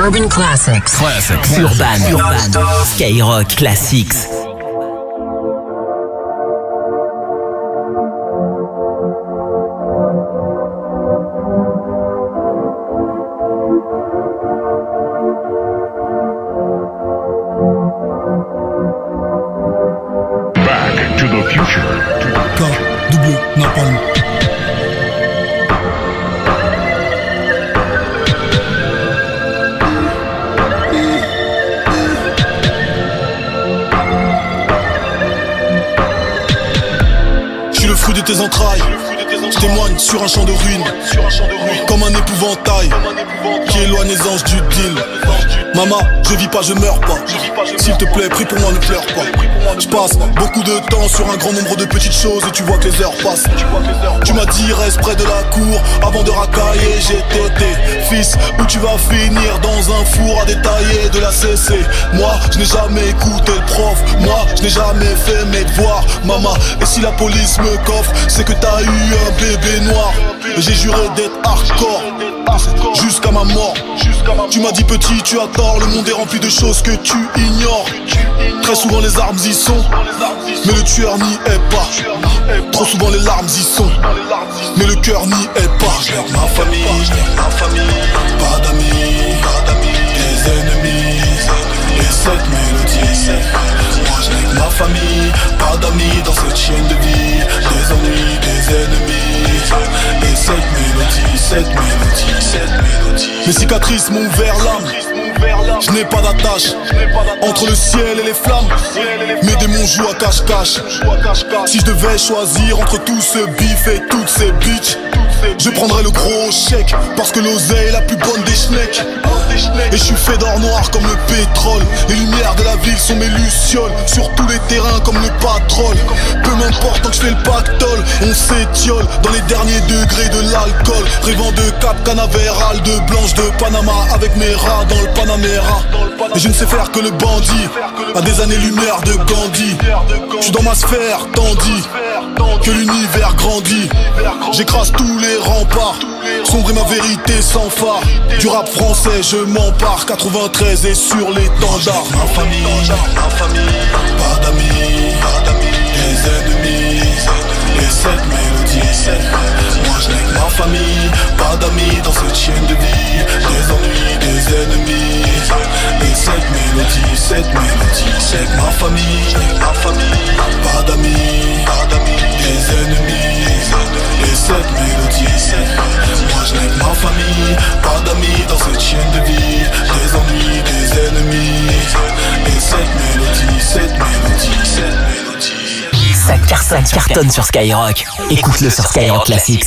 Urban Classics. Urban. Skyrock Classics. Back to the future. Double Napalm. Je suis le fruit de tes entrailles. Je témoigne sur un champ de ruines, comme un épouvantail qui éloigne les anges du deal. Maman, je vis pas, je meurs pas. S'il te plaît, prie pour moi, ne pleure pas. Je passe beaucoup de temps sur un grand nombre de petites choses et tu vois que les heures passent. Tu m'as dit reste près de la cour avant de racailler. J'ai tété, fils, où tu vas finir dans un four à détailler de la CC. Moi, je n'ai jamais écouté le prof. Moi, je n'ai jamais fait mes devoirs. Maman, et si la police me coffre, c'est que t'as eu un bébé noir. J'ai juré d'être hardcore jusqu'à ma mort. Tu m'as dit petit, tu as tort. Le monde est rempli de choses que tu ignores. Très souvent les armes y sont, mais le tueur n'y est pas. Trop souvent les larmes y sont, mais le cœur n'y est pas. Je n'ai ma famille, pas d'amis, des ennemis et cette mélodie. Moi je n'ai que ma famille, pas d'amis dans cette chaîne de vie. Des ennuis, des ennemis et cette mélodie. Mes cicatrices m'ont ouvert l'âme. Je n'ai pas d'attache entre le ciel et les flammes. Mes démons jouent à cache-cache. Si je devais choisir entre tout ce bif et toutes ces bitches, je prendrais le gros chèque, parce que l'oseille est la plus bonne des schnecks. Et je suis fait d'or noir comme le pétrole. Les lumières de la ville sont mes lucioles. Sur tous les terrains comme le patrol. Peu m'importe tant que je fais le pactole. On s'étiole dans les derniers degrés de l'alcool. Rêvant de Cap Canaveral, de Blanche de Panama, avec mes rats dans le Panamera. Et je ne sais faire que le bandit, à des années-lumière de Gandhi. Je suis dans ma sphère, tandis que l'univers grandit. J'écrase tous les remparts, sombre et ma vérité sans phare. Du rap français je m'empare, 93 et sur l'étendard. Ma famille, pas d'amis, des ennemis et cette mélodie. Moi je n'ai que ma famille, pas d'amis dans cette chaîne de vie. Des ennuis, des ennemis et cette mélodie. C'est que ma famille, pas d'amis, des ennemis et cette mélodie. Moi je n'ai que ma famille, pas d'amis dans cette chaîne de vie. Des ennuis, des ennemis et cette mélodie. Ça cartonne sur Skyrock. Écoute-le sur Skyrock Classics.